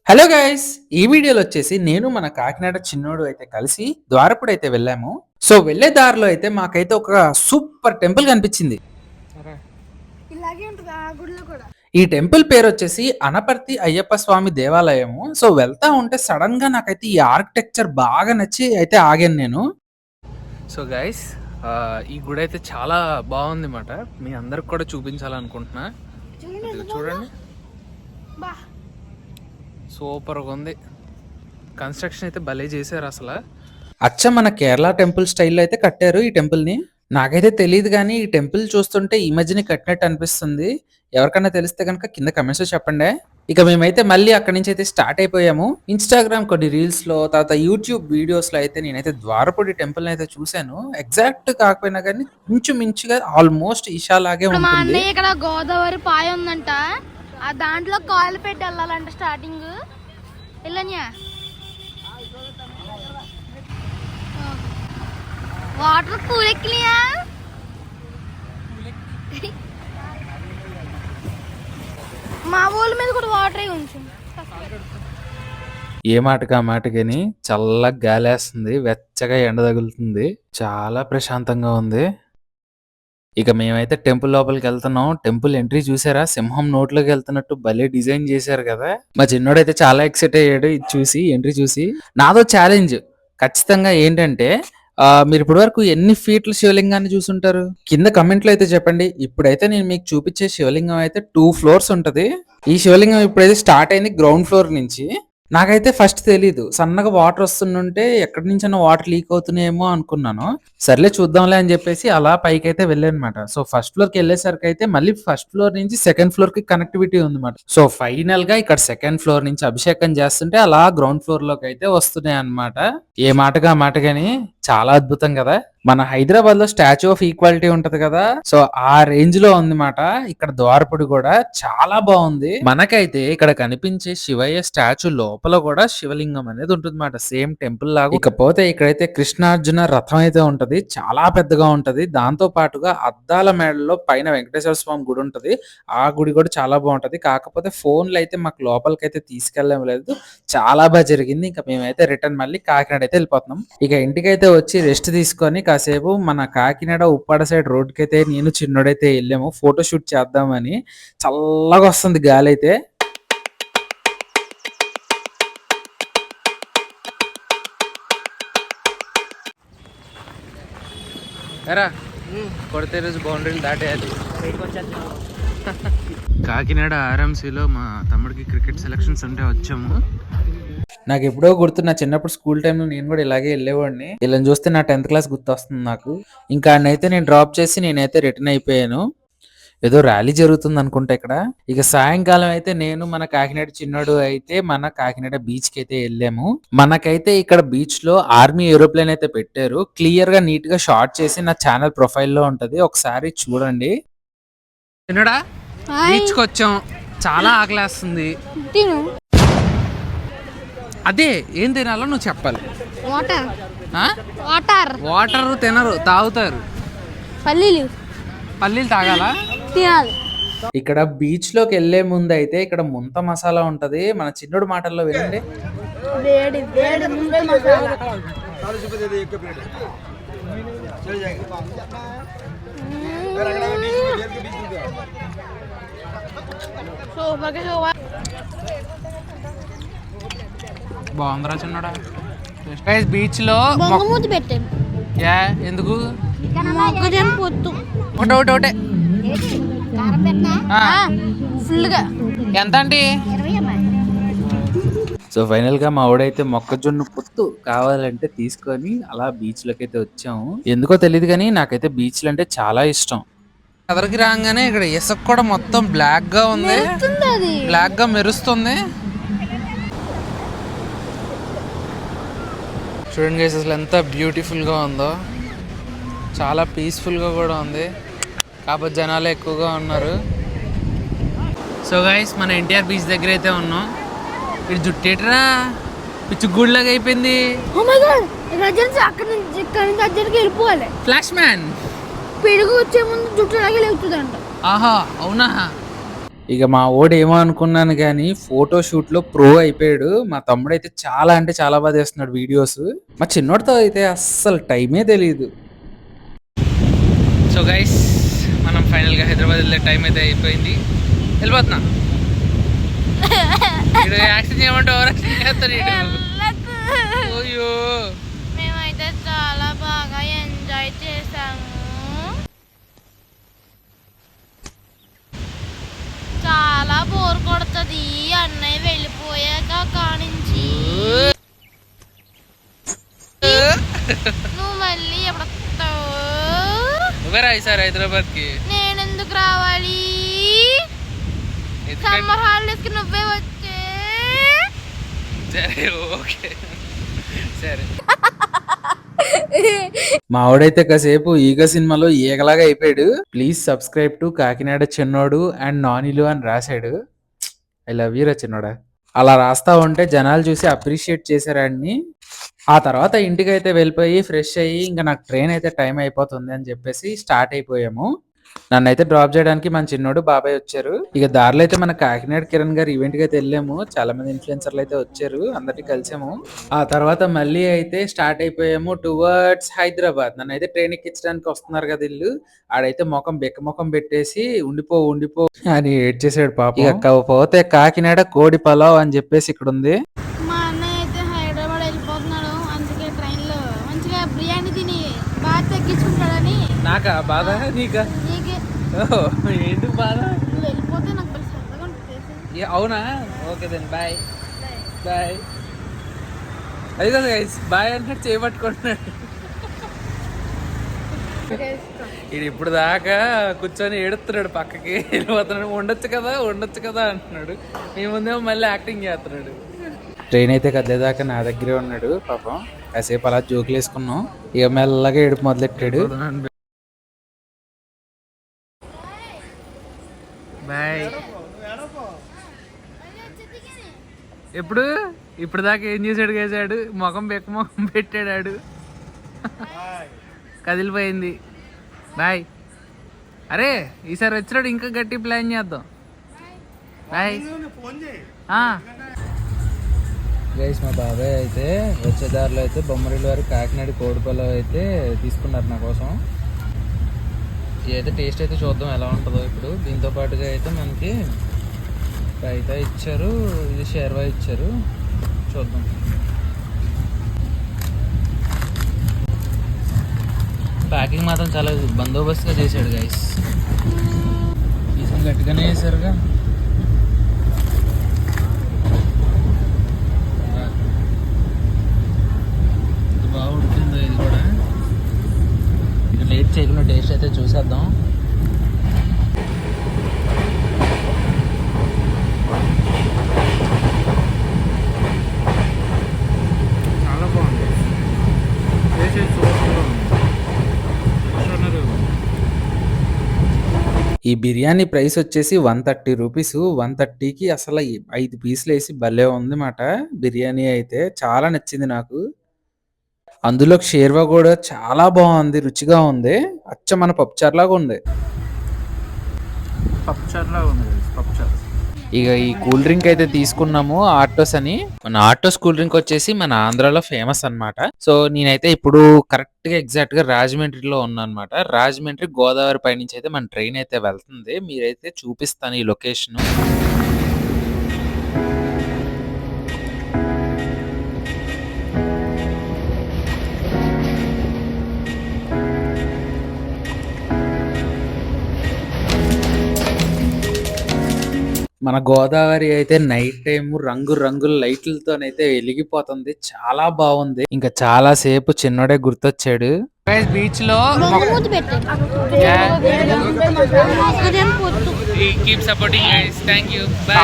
Hello guys, ఈ వీడియోలో వచ్చేసి నేను మన కాకినాడ చిన్నోడు అయితే కలిసి ద్వారపుడు అయితే వెళ్ళాము. సో వెళ్ళే దారిలో అయితే మాకైతే ఒక సూపర్ టెంపుల్ కనిపించింది. ఇలాగే ఉంటుంది ఆ గుడిలో కూడా. ఈ టెంపుల్ పేరు వచ్చేసి అనపర్తి అయ్యప్ప స్వామి దేవాలయము. సో వెళ్తా ఉంటే సడన్ గా నాకైతే ఈ ఆర్కిటెక్చర్ బాగా నచ్చి అయితే ఆగాను నేను. సో గైస్, ఈ గుడి అయితే చాలా బాగుంది మాట. మీ అందరికి కూడా చూపించాలనుకుంటున్నా. చూడండి, సూపర్గా ఉంది. కన్స్ట్రక్షన్ అయితే భలే చేశారు అసలు. అచ్చ మన కేరళ టెంపుల్ స్టైల్లో అయితే కట్టారు ఈ టెంపుల్ని. నాకైతే తెలియదు కానీ ఈ టెంపుల్ చూస్తుంటే ఈ మధ్యనే కట్టినట్టు అనిపిస్తుంది. ఎవరికన్నా తెలిస్తే కనుక కింద కమెంట్స్ చెప్పండి. ఇక మేమైతే మళ్ళీ అక్కడి నుంచి అయితే స్టార్ట్ అయిపోయాము. ఇన్స్టాగ్రామ్ కొన్ని రీల్స్ లో, తర్వాత యూట్యూబ్ వీడియోస్ లో అయితే నేనైతే ద్వారపుడి టెంపుల్ అయితే చూశాను. ఎగ్జాక్ట్ కాకపోయినా కానీ ఇంచుమించుగా ఆల్మోస్ట్ ఇషాలాగే ఉంటుంది. ఇక్కడ గోదావరి పాయ ఉందంట, ఆ దాంట్లో కాలు పెట్టి వెళ్ళాలంట. Starting వెళ్ళనియా water పూలెక్కినాయా. మా ఊళ్ళ మీద కూడా వాటర్ ఉంచు. ఏ మాటగా మాటకని చల్లగా గాలేస్తుంది, వెచ్చగా ఎండ తగులుతుంది, చాలా ప్రశాంతంగా ఉంది. ఇక మేమైతే టెంపుల్ లోపలికి వెళ్తున్నాం. టెంపుల్ ఎంట్రీ చూసారా, సింహం నోట్లోకి వెళ్తున్నట్టు భలే డిజైన్ చేశారు కదా. మా చిన్నోడైతే చాలా ఎక్సైట్ అయ్యాడు ఇది చూసి, ఎంట్రీ చూసి. నాదో ఛాలెంజ్ ఖచ్చితంగా ఏంటంటే, మీరు ఇప్పటి వరకు ఎన్ని ఫీట్ల శివలింగాన్ని చూసుంటారు కింద కమెంట్లో అయితే చెప్పండి. ఇప్పుడైతే నేను మీకు చూపించే శివలింగం అయితే 2 floors ఉంటది. ఈ శివలింగం ఇప్పుడైతే స్టార్ట్ అయింది గ్రౌండ్ ఫ్లోర్ నుంచి. నాకైతే ఫస్ట్ తెలీదు, సన్నగా వాటర్ వస్తుంటే ఎక్కడి నుంచైనా వాటర్ లీక్ అవుతున్నాయేమో అనుకున్నాను. సర్లే చూద్దాంలే అని చెప్పేసి అలా పైకి అయితే వెళ్ళానమాట. సో ఫస్ట్ ఫ్లోర్ కి వెళ్ళేసరికి అయితే మళ్ళీ ఫస్ట్ ఫ్లోర్ నుంచి సెకండ్ ఫ్లోర్ కి కనెక్టివిటీ ఉందన్నమాట. సో ఫైనల్ గా ఇక్కడ సెకండ్ ఫ్లోర్ నుంచి అభిషేకం చేస్తుంటే అలా గ్రౌండ్ ఫ్లోర్ లోకి అయితే వస్తున్నాయి అన్నమాట. ఏ మాటగాని చాలా అద్భుతం కదా. మన హైదరాబాద్ లో స్టాచ్యూ ఆఫ్ ఈక్వాలిటీ ఉంటది కదా, సో ఆ రేంజ్ లో ఉంది మాట ఇక్కడ ద్వారపుడి కూడా. చాలా బాగుంది. మనకైతే ఇక్కడ కనిపించే శివయ్య స్టాచ్యూ లోపల కూడా శివలింగం అనేది ఉంటుంది మాట, సేమ్ టెంపుల్ లాగా. ఇకపోతే ఇక్కడైతే కృష్ణార్జున రథం అయితే ఉంటది, చాలా పెద్దగా ఉంటది. దాంతో పాటుగా అద్దాల మేడలో పైన వెంకటేశ్వర స్వామి గుడి ఉంటది, ఆ గుడి కూడా చాలా బాగుంటది. కాకపోతే ఫోన్లు అయితే మాకు లోపలికైతే తీసుకెళ్ళలేదు. చాలా బాగా జరిగింది. ఇంకా మేమైతే రిటర్న్ మళ్ళీ కాకినాడ అయితే వెళ్ళిపోతున్నాం. ఇక ఇంటికైతే వచ్చి రెస్ట్ తీసుకొని కాసేపు మన కాకినాడ ఉప్పాడ సైడ్ రోడ్కి అయితే నేను చిన్నోడైతే వెళ్ళాము ఫోటో షూట్ చేద్దామని. చల్లగా వస్తుంది గాలి అయితే. కొడితే రోజు బౌండరీలు దాటేయాలి. కాకినాడ ఆర్ఎంసీలో మా తమ్ముడికి క్రికెట్ సెలక్షన్స్ ఉంటే వచ్చాము. నాకు ఎప్పుడో గుర్తు, నా చిన్నప్పుడు స్కూల్ టైంలో నేను కూడా ఇలాగే వెళ్ళేవాడిని. వీళ్ళని చూస్తే నా 10th క్లాస్ గుర్తొస్తుంది నాకు. ఇంకా అయితే నేను డ్రాప్ చేసి నేనైతే రిటర్న్ అయిపోయాను. ఏదో ర్యాలీ జరుగుతుంది అనుకుంటా ఇక్కడ. ఇక సాయంకాలం అయితే నేను మన కాకినాడ చిన్నోడు అయితే మన కాకినాడ బీచ్ కి అయితే వెళ్ళాము. మనకైతే ఇక్కడ బీచ్ లో ఆర్మీ ఏరోప్లేన్ అయితే పెట్టారు. క్లియర్ గా నీట్ గా షార్ట్ చేసి నా ఛానల్ ప్రొఫైల్ లో ఉంటది, ఒకసారి చూడండి. చిన్నోడా, బీచ్ కి వచ్చాం, చాలా ఆకలేస్తుంది. అదే ఏం తినాలో నువ్వు చెప్పాలి. వాటర్ వాటర్ వాటర్ తినరు, తాగుతారు. పల్లీలు తాగాల, తినాలి. ఇక్కడ బీచ్ లోకి వెళ్లే ముందు అయితే ఇక్కడ ముంత మసాలా ఉంటది, మన చిన్నోడు మాటల్లో వినండి. వేడి వేడి ముంత మసాలా. బాగుందిరా చిన్నోడా. బీచ్ లో పెట్టాను. యా ఎందుకు? ఒకటే ఎంత అండి? సో ఫైనల్ గా మా ఊడైతే మొక్కజొన్న పొత్తు కావాలంటే తీసుకొని అలా బీచ్ లోకి అయితే వచ్చాము. ఎందుకో తెలియదు కానీ నాకైతే బీచ్లు అంటే చాలా ఇష్టం. ఎదరికి రాగానే ఇక్కడ ఇసుక కూడా మొత్తం బ్లాక్ గా ఉంది, బ్లాక్ గా మెరుస్తుంది. చూడండి గైస్, అసలు ఎంత బ్యూటిఫుల్గా ఉందో. చాలా పీస్ఫుల్గా కూడా ఉంది, కాకపోతే జనాలు ఎక్కువగా ఉన్నారు. సో గైస్, మన ఎన్టీఆర్ బీచ్ దగ్గర అయితే ఉన్నాం. ఇది జుట్టేటరా పిచ్చి గుడిలాగా అయిపోయింది. ఫ్లాష్ మ్యాన్ పెరుగు వచ్చే ముందు జుట్టు లాగే లేగుతుందంట. ఆహా అవునా. ఇక మా ఓడు ఏమో అనుకున్నాను కానీ ఫోటో షూట్ లో ప్రో అయిపోయాడు. మా తమ్ముడు అయితే చాలా అంటే చాలా బాగా చేస్తున్నాడు వీడియోస్. మా చిన్నోడితో అయితే అస్సలు టైమే తెలియదు. సో గైస్, మనం ఫైనల్ గా హైదరాబాద్ వెళ్ళే టైం అయితే అయిపోయింది. వెళ్ళిపోతున్నా. యాక్షన్ చేయమంటే మేమైతే చాలా బాగా ఎంజాయ్ చేసాము. చాలా బోర్ కొడుతుంది అన్నయ్య వెళ్ళిపోయాక కానించి. నువ్వు మళ్ళీ ఎప్పుడు వస్తావు? సార్ హైదరాబాద్ కి నేనెందుకు రావాలి? సమ్మర్ హాలిడేస్ కి నువ్వే వచ్చే. సరే ఓకే సరే. మావాడైతే కాసేపు ఈగ సినిమాలో ఈగలాగా అయిపోయాడు. ప్లీజ్ సబ్స్క్రైబ్ టు కాకినాడ చిన్నోడు అండ్ నానిలు అని రాశాడు. ఐ లవ్ యూ రా చిన్నోడా. అలా రాస్తా ఉంటే జనాలు చూసి అప్రిషియేట్ చేశారాడిని. ఆ తర్వాత ఇంటికి అయితే వెళ్ళిపోయి ఫ్రెష్ అయ్యి ఇంకా నాకు ట్రైన్ అయితే టైం అయిపోతుంది అని చెప్పేసి స్టార్ట్ అయిపోయాము. నన్ను అయితే డ్రాప్ చేయడానికి మన చిన్నోడు బాబాయ్ వచ్చారు. ఇక దారిలో అయితే మన కాకినాడ కిరణ్ గారు ఈవెంట్ కి అయితే వెళ్ళాము. చాలా మంది ఇన్ఫ్లుయెన్సర్లు అయితే వచ్చారు, అందరినీ కలిసాము. ఆ తర్వాత మళ్ళీ అయితే స్టార్ట్ అయిపోయాము టువర్డ్స్ హైదరాబాద్. నన్ను అయితే ట్రైన్ ఎక్కించడానికి వస్తున్నారు కదా ఇల్లు. ఆడైతే బెక్క ముఖం పెట్టేసి ఉండిపో అని ఏడ్చేసాడు పాప. ఇక పోతే కాకినాడ కోడి పలావ్ అని చెప్పేసి ఇక్కడ ఉంది. మా అన్నయ్య అయితే హైదరాబాద్ వెళ్ళిపోతున్నాడు. అందుకే ట్రైన్ లో మంచిగా బిర్యానీ తిని బాగా తగ్గించుకుంటాడని. నాకా బాధ? నీకా? ఎందుకు బాధ? నువ్వు వెళ్ళిపోతే నాకు బలి సరదాగా ఉంటుంది. అవునా? Okay then bye bye. అది కదా గైస్, బాయ్ అన్నట్టు చేయబట్టుకుంటున్నాడు. ఇది ఇప్పుడు దాకా కూర్చొని ఏడుస్తున్నాడు, పక్కకి వెళ్ళిపోతున్నాడు. ఉండొచ్చు కదా అంటున్నాడు. మీ ముందేమో మళ్ళీ యాక్టింగ్ చేస్తున్నాడు. ట్రైన్ అయితే కదిలేదాకా నా దగ్గరే ఉన్నాడు పాపం. కాసేపు అలా జోకులు వేసుకున్నాం. ఇక మెల్లగా ఏడుపు మొదలెట్టాడు. బాయ్. ఇప్పుడు దాకా ఏం చేశాడు బెక్క ముఖం పెట్టాడు. కదిలిపోయింది. బాయ్. అరే ఈసారి వచ్చినాడు ఇంకా గట్టి ప్లాన్ చేద్దాం. బాయ్. గైస్, మా బాబాయ్ అయితే వచ్చే దారిలో అయితే బొమ్మరిల్లు వారి కాకినాడ కోడి పలావ్ అయితే తీసుకున్నారు నా కోసం. ఇదైతే టేస్ట్ అయితే చూద్దాం ఎలా ఉంటుందో. ఇప్పుడు దీంతో పాటుగా అయితే మనకి రైతా ఇచ్చారు, ఇది షేర్వా ఇచ్చారు. చూద్దాం. ప్యాకింగ్ మాత్రం చాలా బందోబస్తుగా చేశాడు గైస్. ఈసారి గట్టిగానే చేశారుగా. బాగా ఉడికిందో ఇది కూడా. ఇక లేట్ చేయకుండా టేస్ట్ అయితే చూసేద్దాం. చాలా బాగుంది. ఈ బిర్యానీ ప్రైస్ వచ్చేసి 130 రూపీస్. 130కి అసలు 5 పీసులు వేసి భలే ఉంది మాట. బిర్యానీ అయితే చాలా నచ్చింది నాకు. అందులో షేర్వా కూడా చాలా బాగుంది, రుచిగా ఉంది. అచ్చ మన పప్పుచారు లాగా ఉంది. ఇక ఈ కూల్ డ్రింక్ అయితే తీసుకున్నాము, ఆర్టోస్ అని. మన ఆర్టోస్ కూల్ డ్రింక్ వచ్చేసి మన ఆంధ్రాలో ఫేమస్ అన్నమాట. సో నేనైతే ఇప్పుడు కరెక్ట్ గా ఎగ్జాక్ట్ గా రాజమండ్రిలో ఉన్నా అనమాట. రాజమండ్రి గోదావరి పై నుంచి అయితే మన ట్రైన్ అయితే వెళ్తుంది. మీరైతే చూపిస్తాను ఈ లొకేషన్. మన గోదావరి అయితే నైట్ టైం రంగుల లైట్లతోనైతే వెలిగిపోతుంది. చాలా బాగుంది. ఇంకా చాలా సేపు చిన్నోడే గుర్తొచ్చాడు. బీచ్ లో keep supporting guys. Thank you. By.